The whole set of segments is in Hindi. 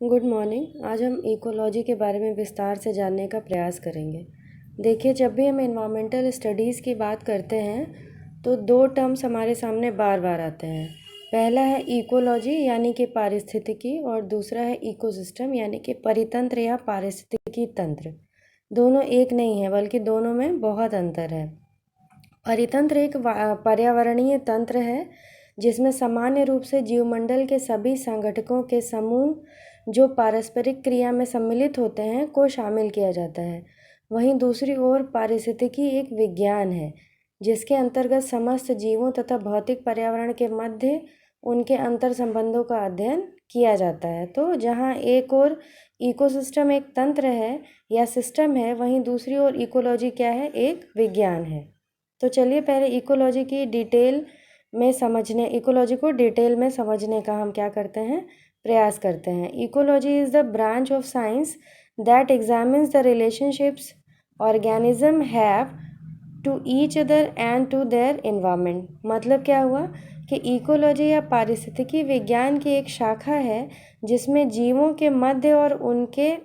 Good morning. आज हम इकोलॉजी के बारे में विस्तार से जानने का प्रयास करेंगे। देखिए, जब भी हम एनवायरमेंटल स्टडीज़ की बात करते हैं तो दो टर्म्स हमारे सामने बार बार आते हैं। पहला है इकोलॉजी यानी कि पारिस्थितिकी, और दूसरा है इकोसिस्टम यानी कि परितंत्र या पारिस्थितिकी तंत्र। दोनों एक नहीं है, बल्कि दोनों में बहुत अंतर है। परितंत्र एक पर्यावरणीय तंत्र है जिसमें सामान्य रूप से जीवमंडल के सभी संगठकों के समूह जो पारस्परिक क्रिया में सम्मिलित होते हैं को शामिल किया जाता है। वहीं दूसरी ओर पारिस्थितिकी एक विज्ञान है जिसके अंतर्गत समस्त जीवों तथा भौतिक पर्यावरण के मध्य उनके अंतर संबंधों का अध्ययन किया जाता है। तो जहाँ एक ओर इकोसिस्टम एक तंत्र है या सिस्टम है, वहीं दूसरी ओर इकोलॉजी क्या है, एक विज्ञान है। तो चलिए पहले इकोलॉजी को डिटेल में समझने का हम क्या करते हैं, प्रयास करते हैं। Ecology is the branch of science that examines the relationships organism have to each other and to their environment. मतलब क्या हुआ कि इकोलॉजी या पारिस्थितिकी विज्ञान की एक शाखा है जिसमें जीवों के मध्य और उनके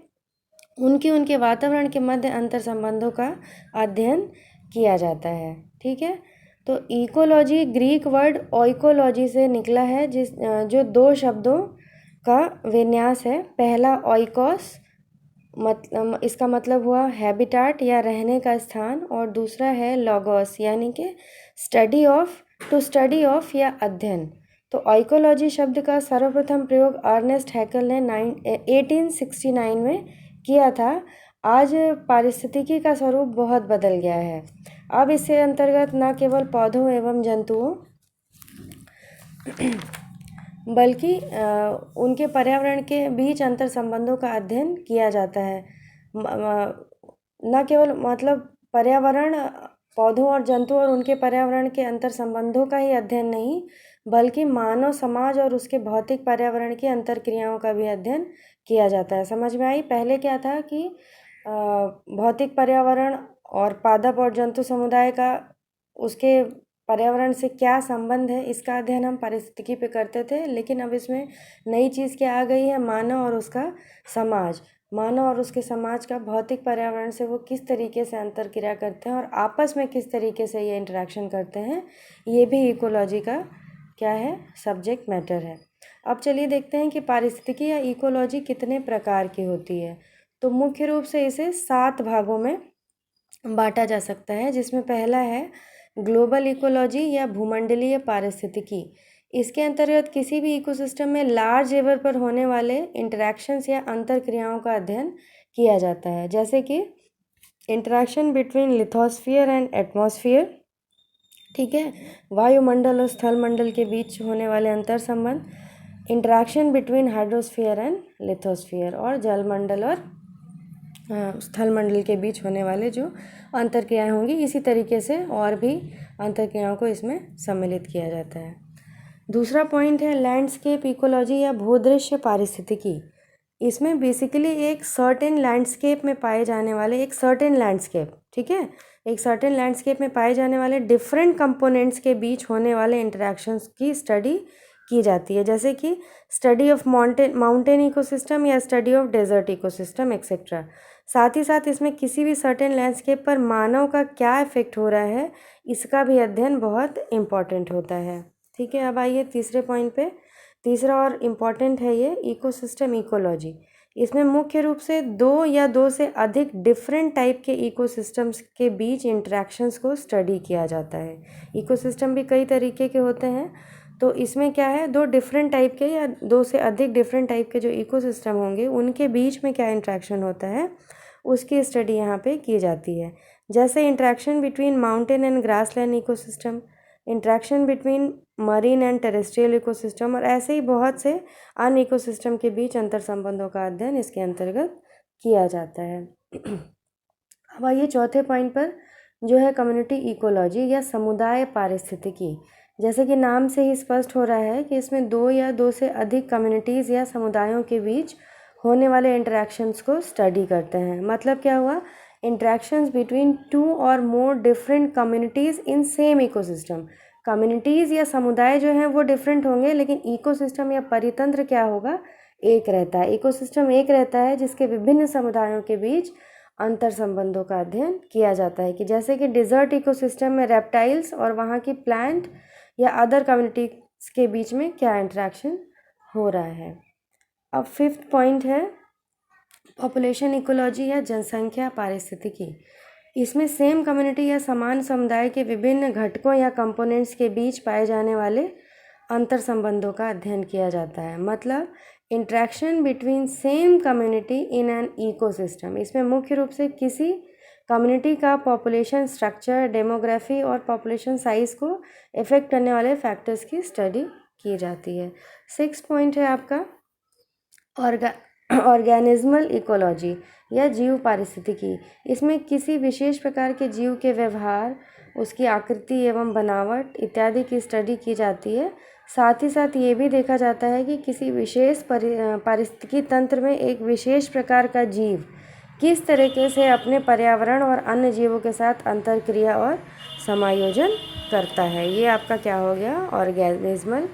वातावरण के मध्य अंतर संबंधों का अध्ययन किया जाता है। ठीक है, तो इकोलॉजी ग्रीक वर्ड ओइकोलॉजी से निकला है, जो दो शब्दों का विन्यास है। पहला ओइकोस, इसका मतलब हुआ हैबिटाट या रहने का स्थान, और दूसरा है लॉगोस यानी कि स्टडी ऑफ या अध्ययन। तो ओइकोलॉजी शब्द का सर्वप्रथम प्रयोग अर्नेस्ट हैकेल ने 1869 में किया था। आज पारिस्थितिकी का स्वरूप बहुत बदल गया है। अब इसके अंतर्गत न केवल पौधों एवं जंतुओं बल्कि उनके पर्यावरण के बीच अंतर संबंधों का अध्ययन किया जाता है। न केवल मतलब पर्यावरण, पौधों और जंतुओं और उनके पर्यावरण के अंतर संबंधों का ही अध्ययन नहीं, बल्कि मानव समाज और उसके भौतिक पर्यावरण की अंतर क्रियाओं का भी अध्ययन किया जाता है। समझ में आई? पहले क्या था कि भौतिक पर्यावरण और पादप और जंतु समुदाय का उसके पर्यावरण से क्या संबंध है, इसका अध्ययन हम पारिस्थितिकी पे करते थे। लेकिन अब इसमें नई चीज़ क्या आ गई है, मानव और उसका समाज। मानव और उसके समाज का भौतिक पर्यावरण से वो किस तरीके से अंतर क्रिया करते हैं और आपस में किस तरीके से ये इंटरेक्शन करते हैं, ये भी इकोलॉजी का क्या है, सब्जेक्ट मैटर है। अब चलिए देखते हैं कि पारिस्थितिकी या इकोलॉजी कितने प्रकार की होती है। तो मुख्य रूप से इसे 7 भागों में बांटा जा सकता है, जिसमें पहला है ग्लोबल इकोलॉजी या भूमंडलीय पारिस्थितिकी। इसके अंतर्गत किसी भी इकोसिस्टम में लार्ज लेवल पर होने वाले इंटरेक्शंस या अंतर क्रियाओं का अध्ययन किया जाता है, जैसे कि interaction between lithosphere and atmosphere. ठीक है, वायुमंडल और स्थल मंडल के बीच होने वाले अंतर संबंध। Interaction between hydrosphere and lithosphere, और जलमंडल और स्थल मंडल के बीच होने वाले जो अंतर क्रियाएँ होंगी, इसी तरीके से और भी अंतर क्रियाओं को इसमें सम्मिलित किया जाता है। दूसरा पॉइंट है लैंडस्केप इकोलॉजी या भूदृश्य पारिस्थितिकी। इसमें बेसिकली एक सर्टेन लैंडस्केप में पाए जाने वाले ठीक है, एक सर्टेन लैंडस्केप में पाए जाने वाले डिफरेंट कंपोनेंट्स के बीच होने वाले इंटरेक्शंस की स्टडी की जाती है, जैसे कि स्टडी ऑफ माउंटेन इकोसिस्टम या study of desert ecosystem etcetera. साथ ही साथ इसमें किसी भी सर्टेन लैंडस्केप पर मानव का क्या इफेक्ट हो रहा है, इसका भी अध्ययन बहुत इम्पॉर्टेंट होता है। ठीक है, अब आइए तीसरे पॉइंट पे। तीसरा और इम्पॉर्टेंट है ये इकोसिस्टम इकोलॉजी। इसमें मुख्य रूप से 2 या 2 से अधिक डिफरेंट टाइप के इकोसिस्टम्स के बीच इंटरेक्शंस को स्टडी किया जाता है। इकोसिस्टम भी कई तरीके के होते हैं, तो इसमें क्या है, 2 डिफरेंट टाइप के या 2 से अधिक डिफरेंट टाइप के जो इकोसिस्टम होंगे उनके बीच में क्या इंटरेक्शन होता है, उसकी स्टडी यहाँ पे की जाती है। जैसे interaction between mountain and grassland ecosystem, interaction between marine and terrestrial ecosystem, और ऐसे ही बहुत से अन्य इकोसिस्टम के बीच अंतर संबंधों का अध्ययन इसके अंतर्गत किया जाता है। अब आइए चौथे पॉइंट पर, जो है कम्युनिटी इकोलॉजी या समुदाय पारिस्थितिकी। जैसे कि नाम से ही स्पष्ट हो रहा है कि इसमें 2 या 2 से अधिक कम्युनिटीज़ या समुदायों के बीच होने वाले इंटरेक्शंस को स्टडी करते हैं। मतलब क्या हुआ, इंटरेक्शंस बिटवीन 2 और more different communities in same ecosystem. Communities या समुदाय जो हैं वो डिफरेंट होंगे, लेकिन इकोसिस्टम या परितंत्र क्या होगा, एक रहता है, इकोसिस्टम एक रहता है जिसके विभिन्न समुदायों के बीच अंतर संबंधों का अध्ययन किया जाता है, कि जैसे कि डिजर्ट इकोसिस्टम में रेप्टाइल्स और वहाँ की प्लांट या अदर कम्युनिटीज के बीच में क्या इंटरेक्शन हो रहा है। अब 5th पॉइंट है पॉपुलेशन इकोलॉजी या जनसंख्या पारिस्थितिकी। इसमें सेम कम्युनिटी या समान समुदाय के विभिन्न घटकों या कंपोनेंट्स के बीच पाए जाने वाले अंतर संबंधों का अध्ययन किया जाता है, मतलब interaction between same community in an ecosystem. इसमें मुख्य रूप से किसी कम्युनिटी का पॉपुलेशन स्ट्रक्चर, डेमोग्राफी और पॉपुलेशन साइज को इफेक्ट करने वाले फैक्टर्स की स्टडी की जाती है। 6 पॉइंट है आपका ऑर्गेनिज्मल इकोलॉजी या जीव पारिस्थितिकी। इसमें किसी विशेष प्रकार के जीव के व्यवहार, उसकी आकृति एवं बनावट इत्यादि की स्टडी की जाती है। साथ ही साथ ये भी देखा जाता है कि किसी विशेष पारिस्थितिकी तंत्र में एक विशेष प्रकार का जीव किस तरीके से अपने पर्यावरण और अन्य जीवों के साथ अंतरक्रिया और समायोजन करता है। ये आपका क्या हो गया, ऑर्गेनिज्मल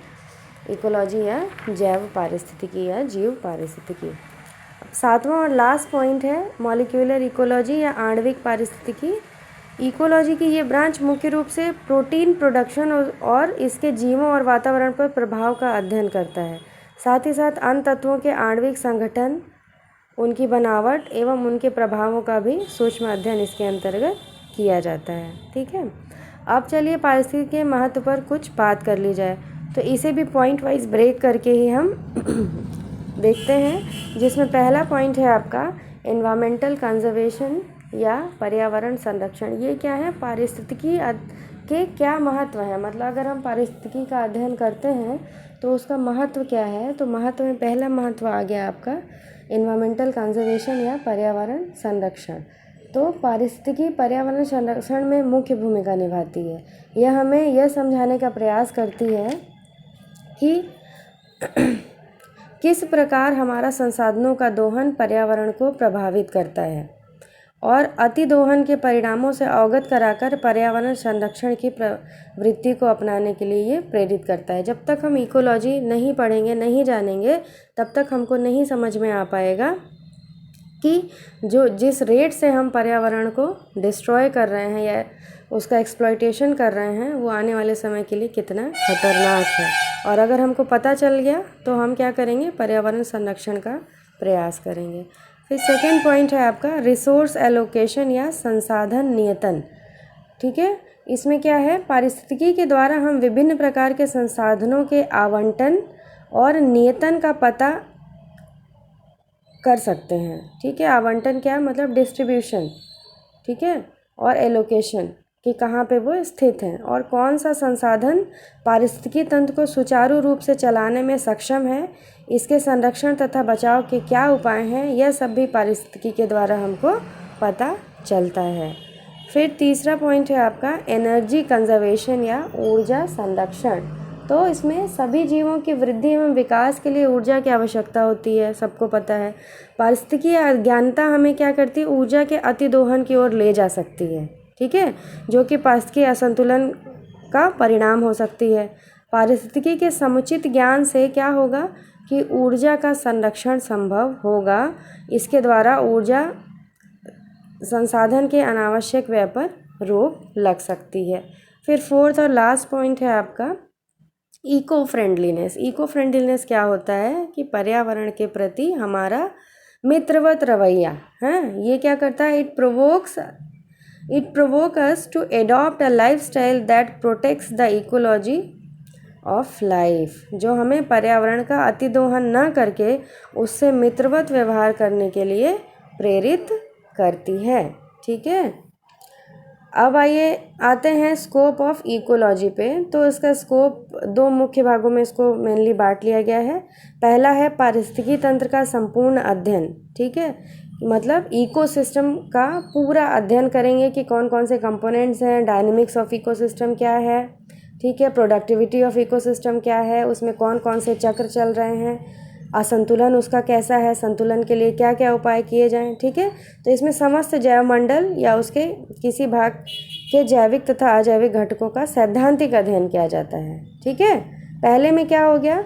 इकोलॉजी या जैव पारिस्थितिकी या जीव पारिस्थितिकी। 7वां और लास्ट पॉइंट है मॉलिक्यूलर इकोलॉजी या आणविक पारिस्थितिकी। इकोलॉजी की ये ब्रांच मुख्य रूप से प्रोटीन प्रोडक्शन और इसके जीवों और वातावरण पर प्रभाव का अध्ययन करता है। साथ ही साथ अन्य तत्वों के आणविक संगठन, उनकी बनावट एवं उनके प्रभावों का भी सूक्ष्म अध्ययन इसके अंतर्गत किया जाता है। ठीक है, अब चलिए पारिस्थितिकी के महत्व पर कुछ बात कर ली जाए। तो इसे भी पॉइंट वाइज ब्रेक करके ही हम देखते हैं, जिसमें पहला पॉइंट है आपका एनवायरमेंटल कंजर्वेशन या पर्यावरण संरक्षण। ये क्या है, पारिस्थितिकी के क्या महत्व है, मतलब अगर हम पारिस्थितिकी का अध्ययन करते हैं तो उसका महत्व क्या है। तो महत्व में पहला महत्व आ गया आपका एनवायरमेंटल कंजर्वेशन या पर्यावरण संरक्षण। तो पारिस्थितिकी पर्यावरण संरक्षण में मुख्य भूमिका निभाती है। यह हमें यह समझाने का प्रयास करती है कि किस प्रकार हमारा संसाधनों का दोहन पर्यावरण को प्रभावित करता है और अति दोहन के परिणामों से अवगत कराकर पर्यावरण संरक्षण की प्रवृत्ति को अपनाने के लिए ये प्रेरित करता है। जब तक हम इकोलॉजी नहीं पढ़ेंगे, नहीं जानेंगे, तब तक हमको नहीं समझ में आ पाएगा कि जिस रेट से हम पर्यावरण को डिस्ट्रॉय कर रहे हैं या उसका एक्सप्लॉयटेशन कर रहे हैं, वो आने वाले समय के लिए कितना खतरनाक है। और अगर हमको पता चल गया तो हम क्या करेंगे, पर्यावरण संरक्षण का प्रयास करेंगे। फिर सेकेंड पॉइंट है आपका रिसोर्स एलोकेशन या संसाधन नियतन। ठीक है, इसमें क्या है, पारिस्थितिकी के द्वारा हम विभिन्न प्रकार के संसाधनों के आवंटन और नियतन का पता कर सकते हैं। ठीक है, आवंटन क्या है, मतलब डिस्ट्रीब्यूशन, ठीक है, और एलोकेशन कि कहाँ पे वो स्थित हैं और कौन सा संसाधन पारिस्थितिकी तंत्र को सुचारू रूप से चलाने में सक्षम है, इसके संरक्षण तथा बचाव के क्या उपाय हैं, यह सब भी पारिस्थितिकी के द्वारा हमको पता चलता है। फिर तीसरा पॉइंट है आपका एनर्जी कंजर्वेशन या ऊर्जा संरक्षण। तो इसमें सभी जीवों की वृद्धि एवं विकास के लिए ऊर्जा की आवश्यकता होती है, सबको पता है। पारिस्थितिकी अज्ञानता हमें क्या करती है, ऊर्जा के अतिदोहन की ओर ले जा सकती है। ठीक है, जो कि पारिस्थितिकी असंतुलन का परिणाम हो सकती है। पारिस्थितिकी के समुचित ज्ञान से क्या होगा कि ऊर्जा का संरक्षण संभव होगा। इसके द्वारा ऊर्जा संसाधन के अनावश्यक व्यय पर रोक लग सकती है। फिर फोर्थ और लास्ट पॉइंट है आपका इको फ्रेंडलीनेस। इको फ्रेंडलीनेस क्या होता है कि पर्यावरण के प्रति हमारा मित्रवत रवैया है। ये क्या करता है, it provoke us to adopt a lifestyle that protects the ecology of life. जो हमें पर्यावरण का अतिदोहन न करके उससे मित्रवत व्यवहार करने के लिए प्रेरित करती है। ठीक है, अब आते हैं स्कोप ऑफ इकोलॉजी पे। तो इसका स्कोप दो मुख्य भागों में इसको मेनली बांट लिया गया है। पहला है पारिस्थितिकी तंत्र का संपूर्ण अध्ययन। ठीक है, मतलब इकोसिस्टम का पूरा अध्ययन करेंगे कि कौन कौन से कंपोनेंट्स हैं, डायनेमिक्स ऑफ इकोसिस्टम क्या है, ठीक है, प्रोडक्टिविटी ऑफ इकोसिस्टम क्या है, उसमें कौन कौन से चक्र चल रहे हैं, असंतुलन उसका कैसा है, संतुलन के लिए क्या क्या उपाय किए जाएं। ठीक है, तो इसमें समस्त जैवमंडल या उसके किसी भाग के जैविक तथा अजैविक घटकों का सैद्धांतिक अध्ययन किया जाता है। ठीक है, पहले में क्या हो गया,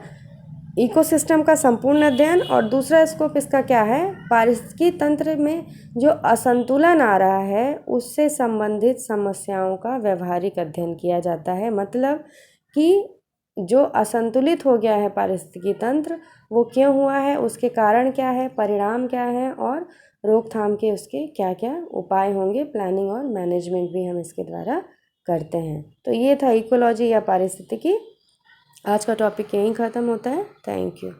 इकोसिस्टम का संपूर्ण अध्ययन, और दूसरा स्कोप इसका क्या है, पारिस्थितिकी तंत्र में जो असंतुलन आ रहा है उससे संबंधित समस्याओं का व्यवहारिक अध्ययन किया जाता है। मतलब कि जो असंतुलित हो गया है पारिस्थितिकी तंत्र, वो क्यों हुआ है, उसके कारण क्या है, परिणाम क्या है, और रोकथाम के उसके क्या क्या उपाय होंगे। प्लानिंग और मैनेजमेंट भी हम इसके द्वारा करते हैं। तो ये था इकोलॉजी या पारिस्थितिकी। आज का टॉपिक यहीं ख़त्म होता है। Thank you.